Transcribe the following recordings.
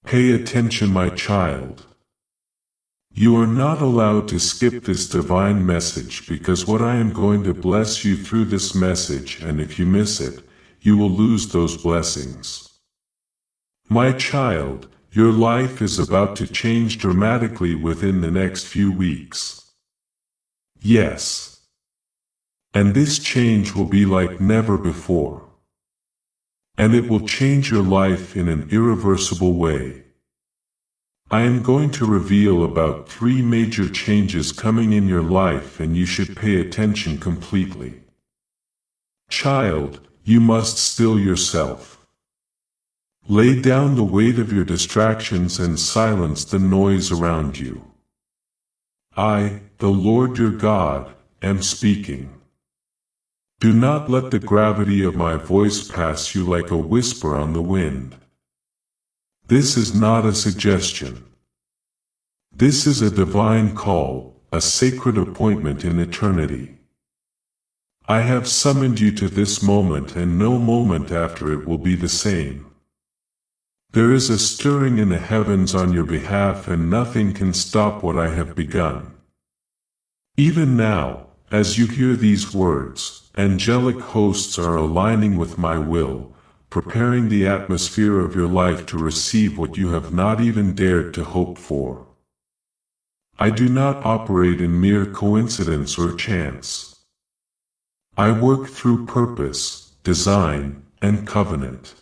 Pay attention, my child. You are not allowed to skip this divine message because what I am going to bless you through this message, and if you miss it, you will lose those blessings. My child, your life is about to change dramatically within the next few weeks. Yes. And this change will be like never before. And it will change your life in an irreversible way. I am going to reveal about 3 major changes coming in your life, and you should pay attention completely. Child, you must still yourself. Lay down the weight of your distractions and silence the noise around you. I, the Lord your God, am speaking. Do not let the gravity of my voice pass you like a whisper on the wind. This is not a suggestion. This is a divine call, a sacred appointment in eternity. I have summoned you to this moment, and no moment after it will be the same. There is a stirring in the heavens on your behalf, and nothing can stop what I have begun. Even now, as you hear these words, angelic hosts are aligning with my will, preparing the atmosphere of your life to receive what you have not even dared to hope for. I do not operate in mere coincidence or chance. I work through purpose, design, and covenant.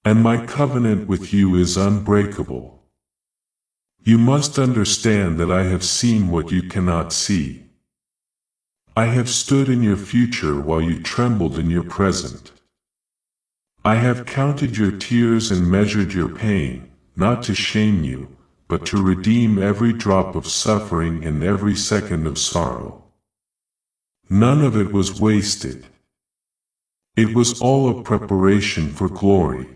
And my covenant with you is unbreakable. You must understand that I have seen what you cannot see. I have stood in your future while you trembled in your present. I have counted your tears and measured your pain, not to shame you, but to redeem every drop of suffering and every second of sorrow. None of it was wasted. It was all a preparation for glory.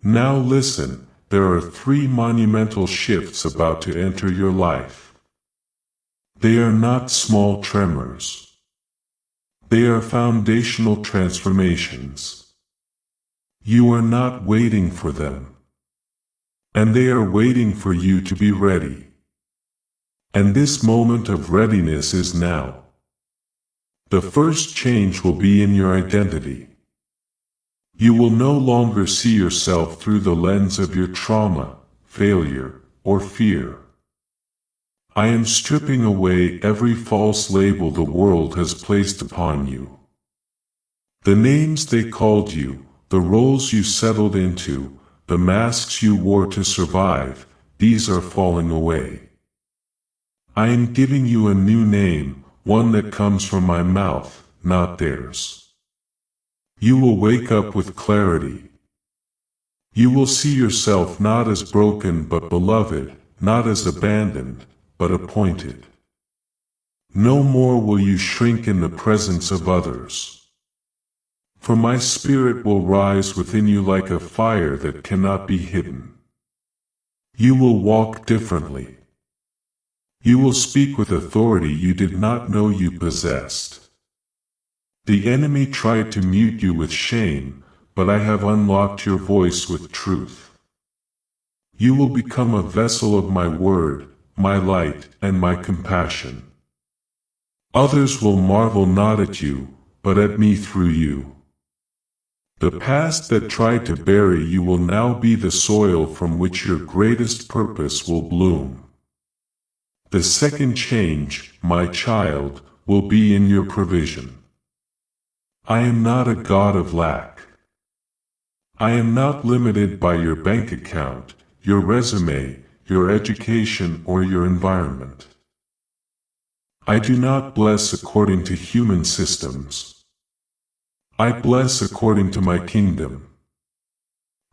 Now listen, there are 3 monumental shifts about to enter your life. They are not small tremors. They are foundational transformations. You are not waiting for them. And they are waiting for you to be ready. And this moment of readiness is now. The first change will be in your identity. You will no longer see yourself through the lens of your trauma, failure, or fear. I am stripping away every false label the world has placed upon you. The names they called you, the roles you settled into, the masks you wore to survive, these are falling away. I am giving you a new name, one that comes from my mouth, not theirs. You will wake up with clarity. You will see yourself not as broken but beloved, not as abandoned, but appointed. No more will you shrink in the presence of others. For my spirit will rise within you like a fire that cannot be hidden. You will walk differently. You will speak with authority you did not know you possessed. The enemy tried to mute you with shame, but I have unlocked your voice with truth. You will become a vessel of my word, my light, and my compassion. Others will marvel not at you, but at me through you. The past that tried to bury you will now be the soil from which your greatest purpose will bloom. The second change, my child, will be in your provision. I am not a God of lack. I am not limited by your bank account, your resume, your education, or your environment. I do not bless according to human systems. I bless according to my kingdom.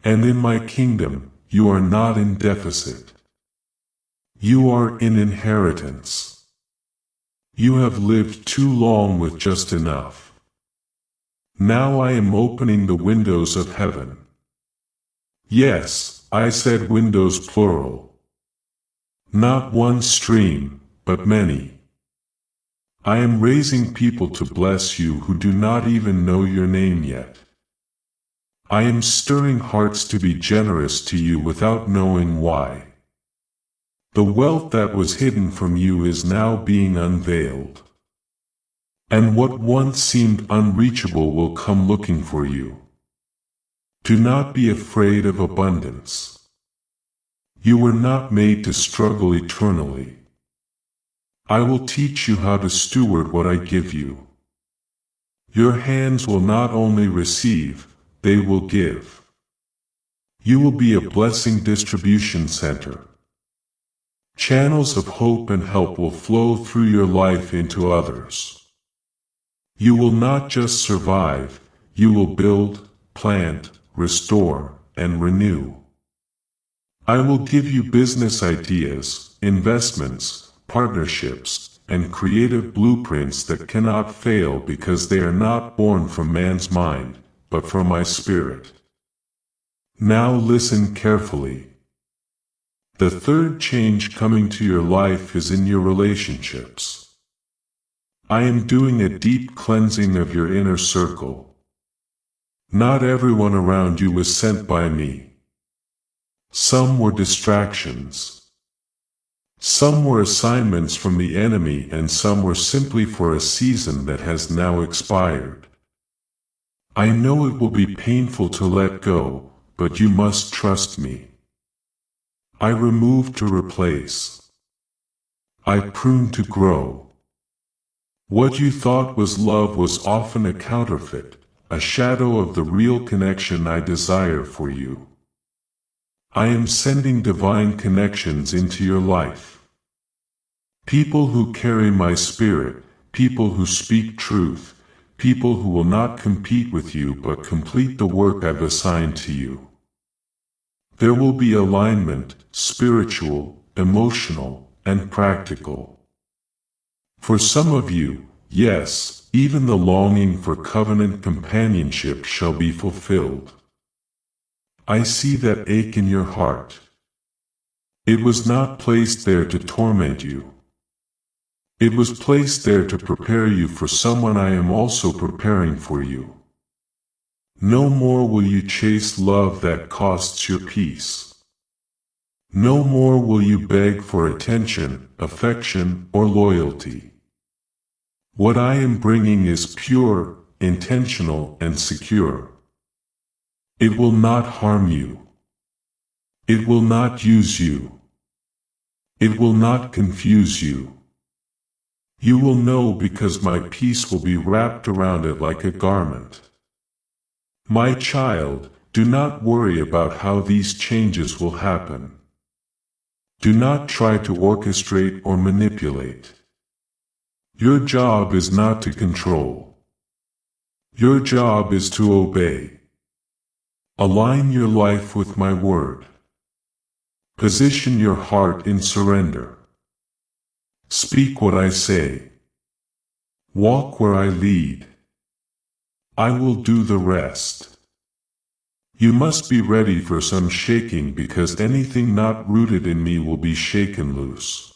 And in my kingdom, you are not in deficit. You are in inheritance. You have lived too long with just enough. Now I am opening the windows of heaven. Yes, I said windows plural. Not one stream, but many. I am raising people to bless you who do not even know your name yet. I am stirring hearts to be generous to you without knowing why. The wealth that was hidden from you is now being unveiled. And what once seemed unreachable will come looking for you. Do not be afraid of abundance. You were not made to struggle eternally. I will teach you how to steward what I give you. Your hands will not only receive, they will give. You will be a blessing distribution center. Channels of hope and help will flow through your life into others. You will not just survive, you will build, plant, restore, and renew. I will give you business ideas, investments, partnerships, and creative blueprints that cannot fail because they are not born from man's mind, but from my spirit. Now listen carefully. The third change coming to your life is in your relationships. I am doing a deep cleansing of your inner circle. Not everyone around you was sent by me. Some were distractions. Some were assignments from the enemy, and some were simply for a season that has now expired. I know it will be painful to let go, but you must trust me. I remove to replace. I prune to grow. What you thought was love was often a counterfeit, a shadow of the real connection I desire for you. I am sending divine connections into your life. People who carry my spirit, people who speak truth, people who will not compete with you but complete the work I've assigned to you. There will be alignment, spiritual, emotional, and practical. For some of you, yes, even the longing for covenant companionship shall be fulfilled. I see that ache in your heart. It was not placed there to torment you. It was placed there to prepare you for someone I am also preparing for you. No more will you chase love that costs your peace. No more will you beg for attention, affection, or loyalty. What I am bringing is pure, intentional, and secure. It will not harm you. It will not use you. It will not confuse you. You will know because my peace will be wrapped around it like a garment. My child, do not worry about how these changes will happen. Do not try to orchestrate or manipulate. Your job is not to control. Your job is to obey. Align your life with my word. Position your heart in surrender. Speak what I say. Walk where I lead. I will do the rest. You must be ready for some shaking because anything not rooted in me will be shaken loose.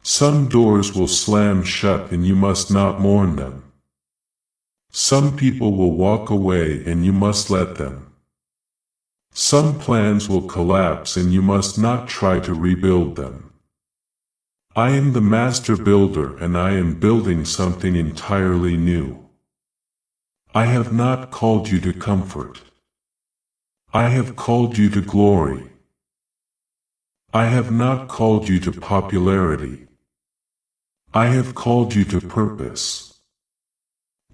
Some doors will slam shut and you must not mourn them. Some people will walk away and you must let them. Some plans will collapse and you must not try to rebuild them. I am the master builder and I am building something entirely new. I have not called you to comfort. I have called you to glory. I have not called you to popularity. I have called you to purpose.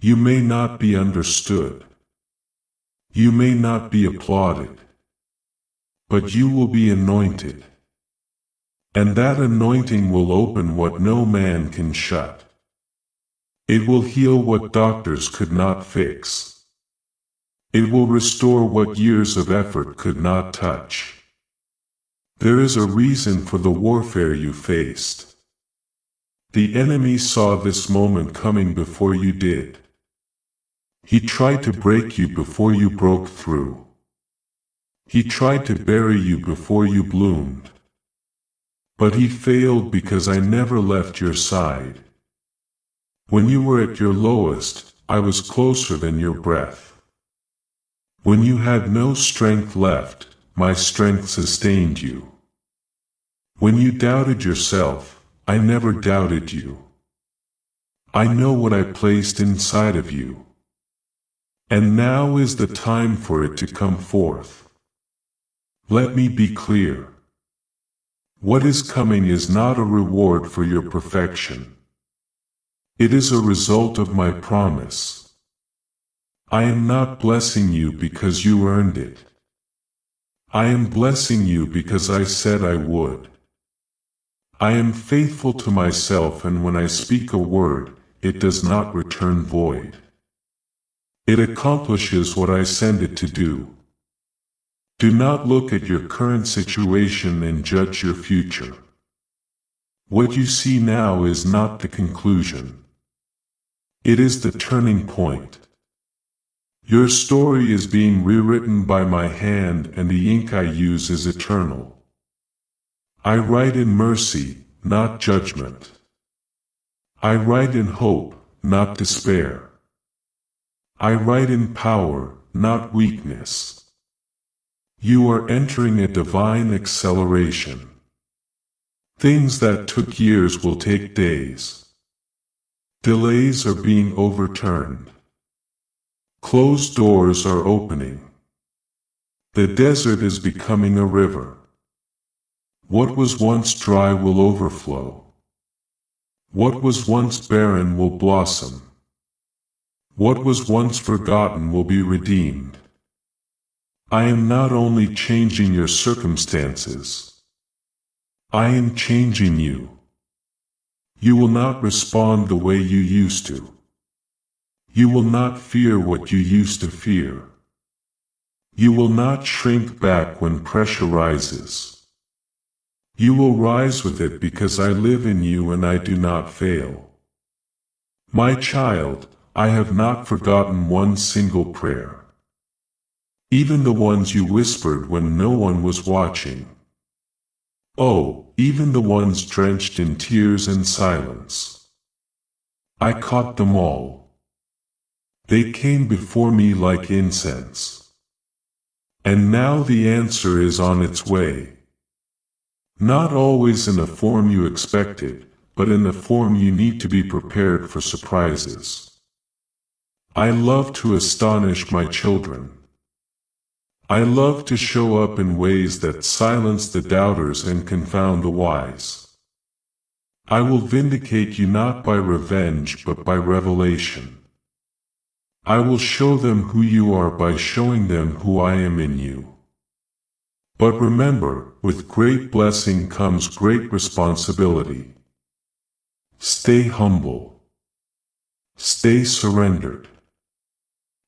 You may not be understood. You may not be applauded. But you will be anointed. And that anointing will open what no man can shut. It will heal what doctors could not fix. It will restore what years of effort could not touch. There is a reason for the warfare you faced. The enemy saw this moment coming before you did. He tried to break you before you broke through. He tried to bury you before you bloomed. But he failed because I never left your side. When you were at your lowest, I was closer than your breath. When you had no strength left, my strength sustained you. When you doubted yourself, I never doubted you. I know what I placed inside of you. And now is the time for it to come forth. Let me be clear. What is coming is not a reward for your perfection. It is a result of my promise. I am not blessing you because you earned it. I am blessing you because I said I would. I am faithful to myself, and when I speak a word, it does not return void. It accomplishes what I send it to do. Do not look at your current situation and judge your future. What you see now is not the conclusion. It is the turning point. Your story is being rewritten by my hand, and the ink I use is eternal. I write in mercy, not judgment. I write in hope, not despair. I write in power, not weakness. You are entering a divine acceleration. Things that took years will take days. Delays are being overturned. Closed doors are opening. The desert is becoming a river. What was once dry will overflow. What was once barren will blossom. What was once forgotten will be redeemed. I am not only changing your circumstances. I am changing you. You will not respond the way you used to. You will not fear what you used to fear. You will not shrink back when pressure rises. You will rise with it because I live in you and I do not fail. My child, I have not forgotten one single prayer. Even the ones you whispered when no one was watching. Oh, even the ones drenched in tears and silence. I caught them all. They came before me like incense. And now the answer is on its way. Not always in the form you expected, but in the form you need to be prepared for surprises. I love to astonish my children. I love to show up in ways that silence the doubters and confound the wise. I will vindicate you not by revenge but by revelation. I will show them who you are by showing them who I am in you. But remember, with great blessing comes great responsibility. Stay humble. Stay surrendered.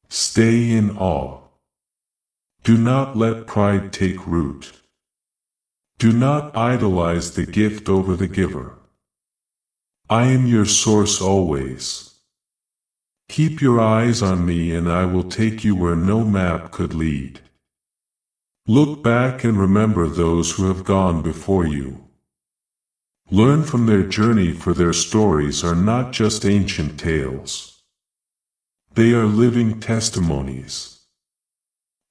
Stay in awe. Do not let pride take root. Do not idolize the gift over the giver. I am your source always. Keep your eyes on me and I will take you where no map could lead. Look back and remember those who have gone before you. Learn from their journey, for their stories are not just ancient tales. They are living testimonies.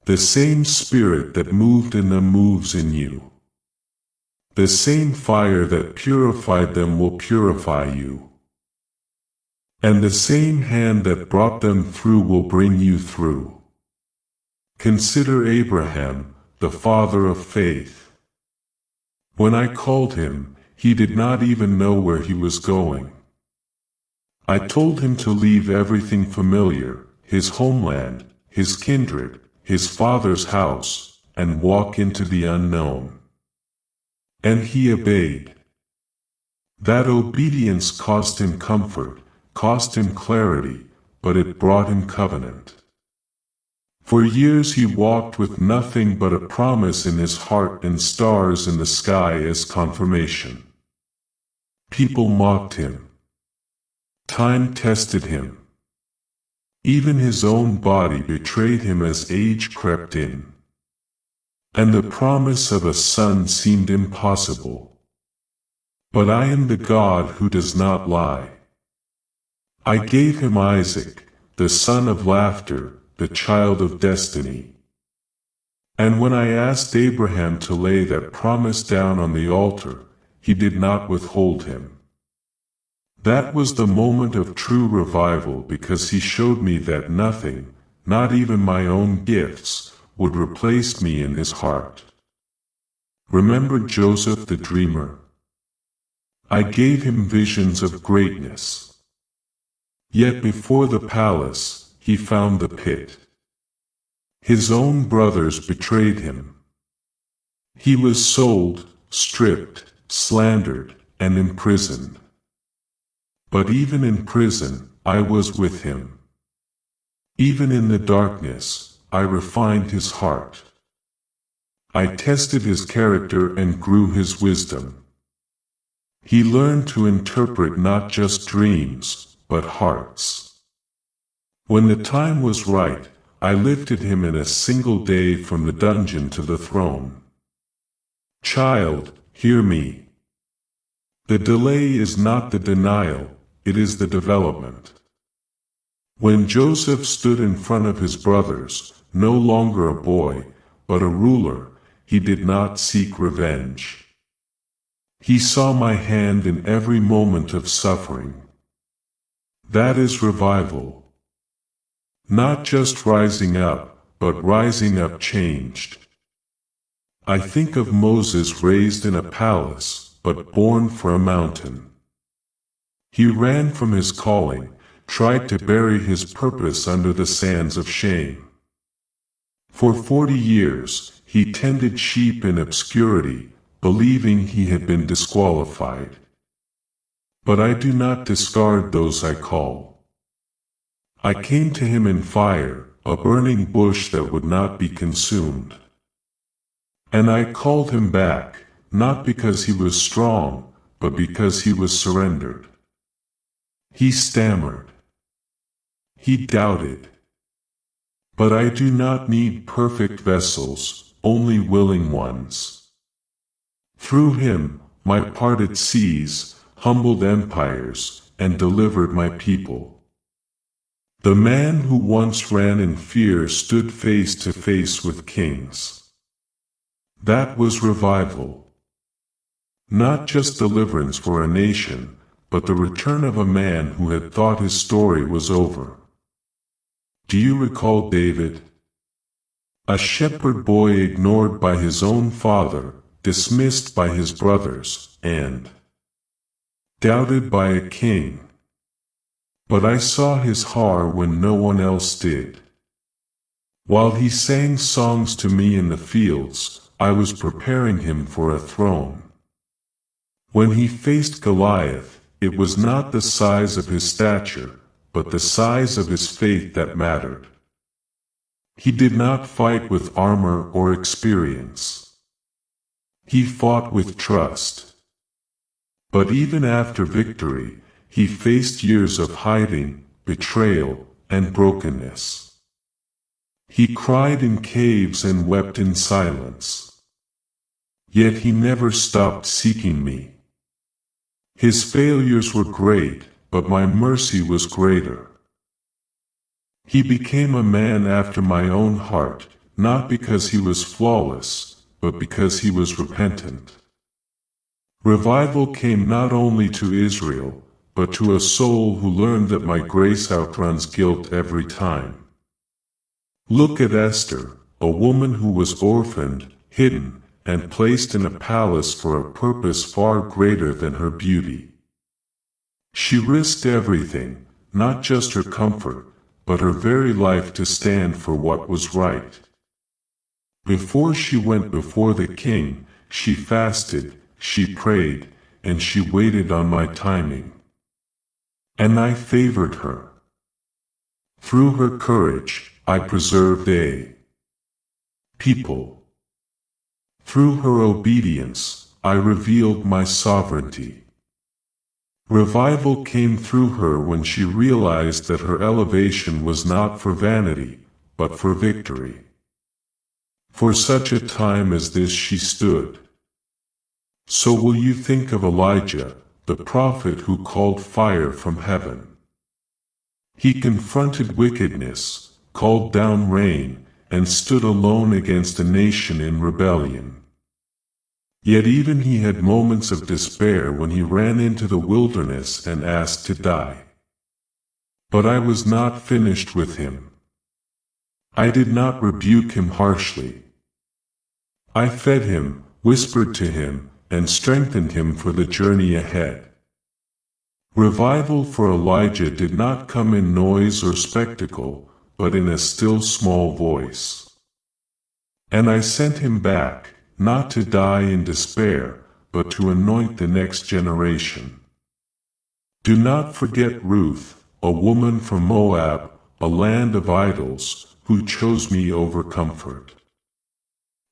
The same spirit that moved in them moves in you. The same fire that purified them will purify you. And the same hand that brought them through will bring you through. Consider Abraham, the father of faith. When I called him, he did not even know where he was going. I told him to leave everything familiar, his homeland, his kindred, his father's house, and walk into the unknown. And he obeyed. That obedience cost him comfort, cost him clarity, but it brought him covenant. For years he walked with nothing but a promise in his heart and stars in the sky as confirmation. People mocked him. Time tested him. Even his own body betrayed him as age crept in. And the promise of a son seemed impossible. But I am the God who does not lie. I gave him Isaac, the son of laughter, the child of destiny. And when I asked Abraham to lay that promise down on the altar, he did not withhold him. That was the moment of true revival because he showed me that nothing, not even my own gifts, would replace me in his heart. Remember Joseph the dreamer? I gave him visions of greatness. Yet before the palace, he found the pit. His own brothers betrayed him. He was sold, stripped, slandered, and imprisoned. But even in prison, I was with him. Even in the darkness, I refined his heart. I tested his character and grew his wisdom. He learned to interpret not just dreams, but hearts. When the time was right, I lifted him in a single day from the dungeon to the throne. Child, hear me. The delay is not the denial, it is the development. When Joseph stood in front of his brothers, no longer a boy, but a ruler, he did not seek revenge. He saw my hand in every moment of suffering. That is revival. Not just rising up, but rising up changed. I think of Moses raised in a palace, but born for a mountain. He ran from his calling, tried to bury his purpose under the sands of shame. For 40 years, he tended sheep in obscurity, believing he had been disqualified. But I do not discard those I call. I came to him in fire, a burning bush that would not be consumed. And I called him back, not because he was strong, but because he was surrendered. He stammered. He doubted. But I do not need perfect vessels, only willing ones. Through him, my parted seas, humbled empires, and delivered my people. The man who once ran in fear stood face to face with kings. That was revival. Not just deliverance for a nation, but the return of a man who had thought his story was over. Do you recall David? A shepherd boy ignored by his own father, dismissed by his brothers, and doubted by a king. But I saw his heart when no one else did. While he sang songs to me in the fields, I was preparing him for a throne. When he faced Goliath, it was not the size of his stature, but the size of his faith that mattered. He did not fight with armor or experience. He fought with trust. But even after victory, he faced years of hiding, betrayal, and brokenness. He cried in caves and wept in silence. Yet he never stopped seeking me. His failures were great, but my mercy was greater. He became a man after my own heart, not because he was flawless, but because he was repentant. Revival came not only to Israel, but to a soul who learned that my grace outruns guilt every time. Look at Esther, a woman who was orphaned, hidden, and placed in a palace for a purpose far greater than her beauty. She risked everything, not just her comfort, but her very life to stand for what was right. Before she went before the king, she fasted, she prayed, and she waited on my timing. And I favored her. Through her courage, I preserved a people. Through her obedience, I revealed my sovereignty. Revival came through her when she realized that her elevation was not for vanity, but for victory. For such a time as this she stood. So will you think of Elijah, the prophet who called fire from heaven? He confronted wickedness, called down rain, and stood alone against a nation in rebellion. Yet even he had moments of despair when he ran into the wilderness and asked to die. But I was not finished with him. I did not rebuke him harshly. I fed him, whispered to him, and strengthened him for the journey ahead. Revival for Elijah did not come in noise or spectacle, but in a still small voice. And I sent him back, not to die in despair, but to anoint the next generation. Do not forget Ruth, a woman from Moab, a land of idols, who chose me over comfort.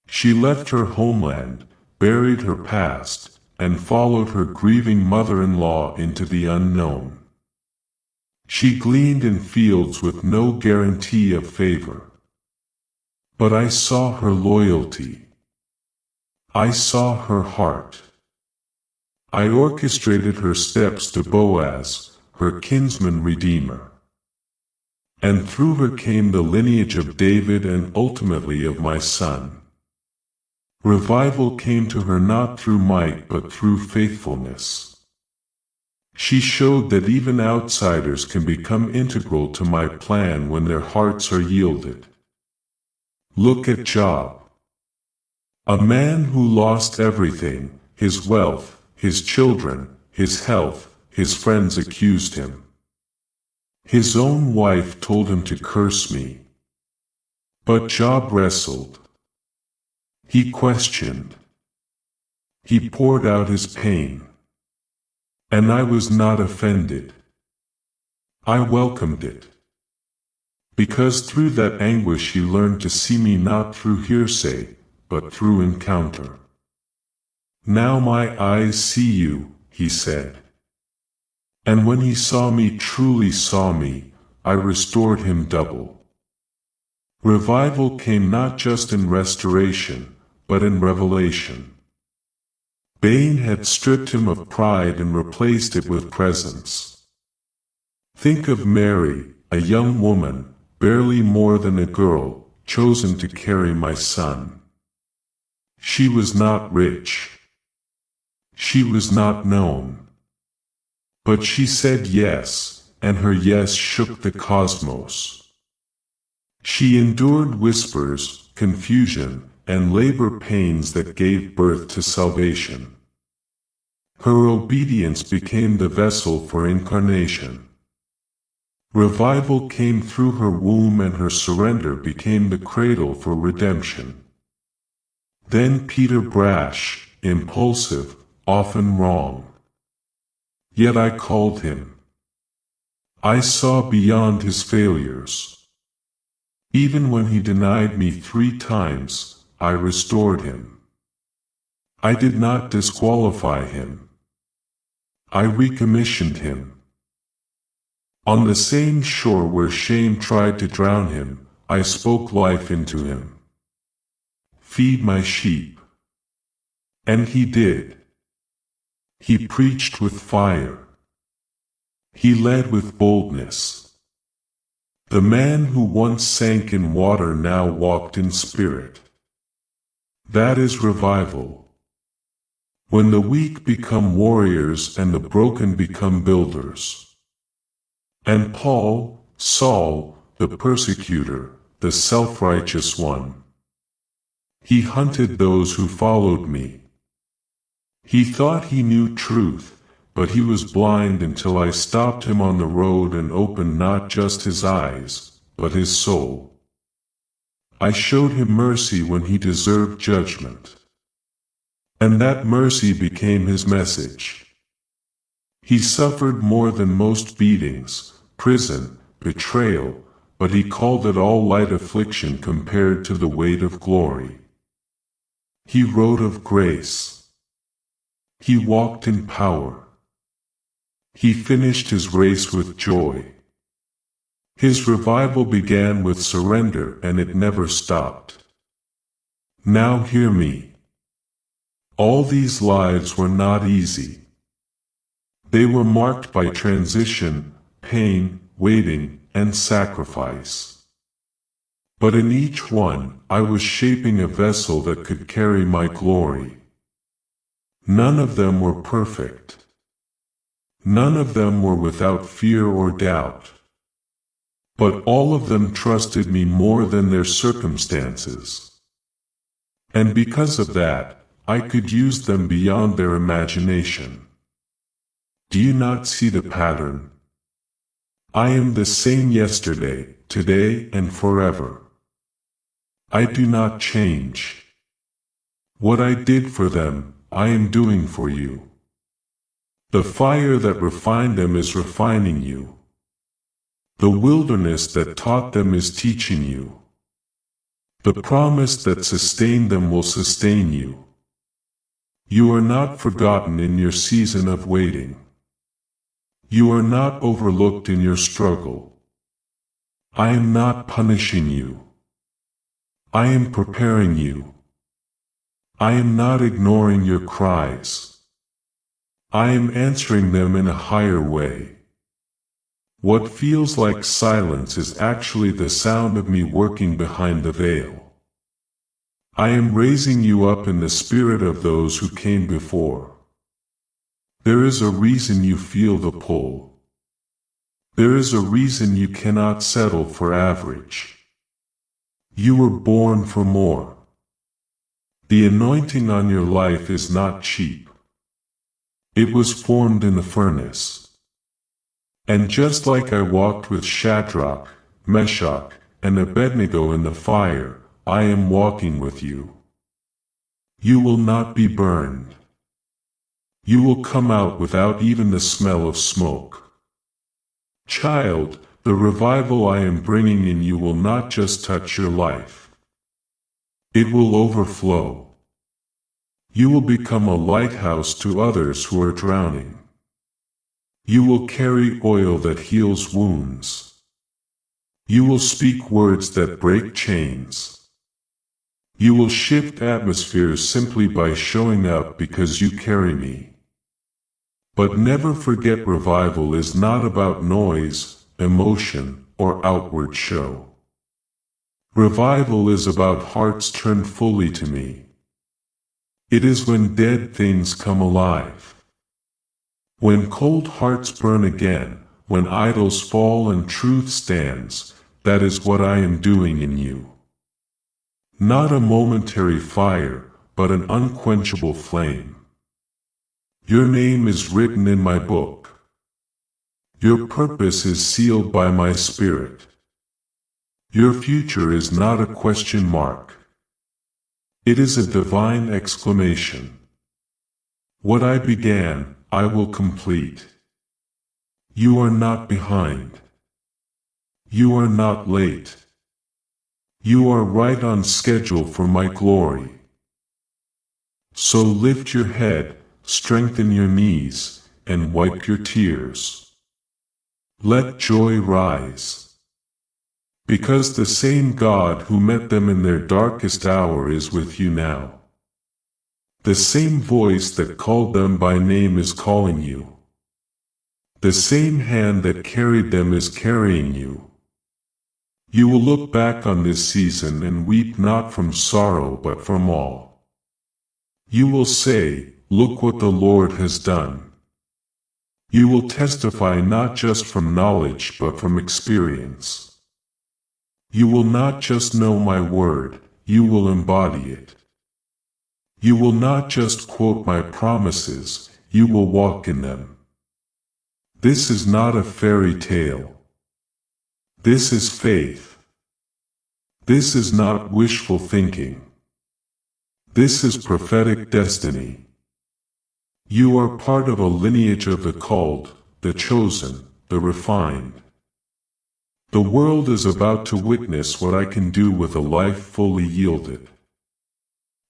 She left her homeland, buried her past, and followed her grieving mother-in-law into the unknown. She gleaned in fields with no guarantee of favor. But I saw her loyalty. I saw her heart. I orchestrated her steps to Boaz, her kinsman redeemer. And through her came the lineage of David and ultimately of my son. Revival came to her not through might but through faithfulness. She showed that even outsiders can become integral to my plan when their hearts are yielded. Look at Job. A man who lost everything, his wealth, his children, his health, his friends accused him. His own wife told him to curse me. But Job wrestled. He questioned. He poured out his pain. And I was not offended. I welcomed it. Because through that anguish he learned to see me not through hearsay, but through encounter. Now my eyes see you, he said. And when he saw me, truly saw me, I restored him double. Revival came not just in restoration, but in revelation. Bain had stripped him of pride and replaced it with presence. Think of Mary, a young woman, barely more than a girl, chosen to carry my son. She was not rich. She was not known. But she said yes, and her yes shook the cosmos. She endured whispers, confusion, and labor pains that gave birth to salvation. Her obedience became the vessel for incarnation. Revival came through her womb and her surrender became the cradle for redemption. Then Peter, brash, impulsive, often wrong. Yet I called him. I saw beyond his failures. Even when he denied me 3 times, I restored him. I did not disqualify him. I recommissioned him. On the same shore where shame tried to drown him, I spoke life into him. Feed my sheep. And he did. He preached with fire. He led with boldness. The man who once sank in water now walked in spirit. That is revival. When the weak become warriors and the broken become builders. And Paul, Saul, the persecutor, the self-righteous one. He hunted those who followed me. He thought he knew truth, but he was blind until I stopped him on the road and opened not just his eyes, but his soul. I showed him mercy when he deserved judgment. And that mercy became his message. He suffered more than most beatings, prison, betrayal, but he called it all light affliction compared to the weight of glory. He wrote of grace. He walked in power. He finished his race with joy. His revival began with surrender and it never stopped. Now hear me. All these lives were not easy. They were marked by transition, pain, waiting, and sacrifice. But in each one, I was shaping a vessel that could carry my glory. None of them were perfect. None of them were without fear or doubt. But all of them trusted me more than their circumstances. And because of that, I could use them beyond their imagination. Do you not see the pattern? I am the same yesterday, today, and forever. I do not change. What I did for them, I am doing for you. The fire that refined them is refining you. The wilderness that taught them is teaching you. The promise that sustained them will sustain you. You are not forgotten in your season of waiting. You are not overlooked in your struggle. I am not punishing you. I am preparing you. I am not ignoring your cries. I am answering them in a higher way. What feels like silence is actually the sound of me working behind the veil. I am raising you up in the spirit of those who came before. There is a reason you feel the pull. There is a reason you cannot settle for average. You were born for more. The anointing on your life is not cheap. It was formed in the furnace. And just like I walked with Shadrach, Meshach, and Abednego in the fire, I am walking with you. You will not be burned. You will come out without even the smell of smoke. Child, the revival I am bringing in you will not just touch your life. It will overflow. You will become a lighthouse to others who are drowning. You will carry oil that heals wounds. You will speak words that break chains. You will shift atmospheres simply by showing up because you carry me. But never forget, revival is not about noise, emotion, or outward show. Revival is about hearts turned fully to me. It is when dead things come alive. When cold hearts burn again, when idols fall and truth stands, that is what I am doing in you. Not a momentary fire, but an unquenchable flame. Your name is written in my book. Your purpose is sealed by my spirit. Your future is not a question mark. It is a divine exclamation. What I began, I will complete. You are not behind. You are not late. You are right on schedule for my glory. So lift your head, strengthen your knees, and wipe your tears. Let joy rise. Because the same God who met them in their darkest hour is with you now. The same voice that called them by name is calling you. The same hand that carried them is carrying you. You will look back on this season and weep not from sorrow but from awe. You will say, look what the Lord has done. You will testify not just from knowledge but from experience. You will not just know my word, you will embody it. You will not just quote my promises, you will walk in them. This is not a fairy tale. This is faith. This is not wishful thinking. This is prophetic destiny. You are part of a lineage of the called, the chosen, the refined. The world is about to witness what I can do with a life fully yielded.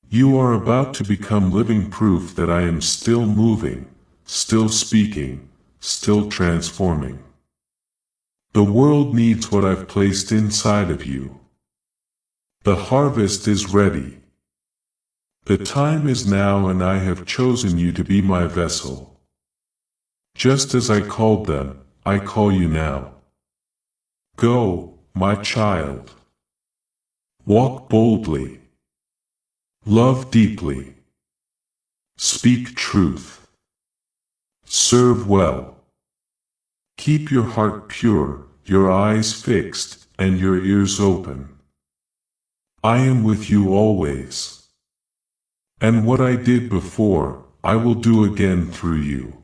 You are about to become living proof that I am still moving, still speaking, still transforming. The world needs what I've placed inside of you. The harvest is ready. The time is now and I have chosen you to be my vessel. Just as I called them, I call you now. Go, my child. Walk boldly. Love deeply. Speak truth. Serve well. Keep your heart pure, your eyes fixed, and your ears open. I am with you always. And what I did before, I will do again through you.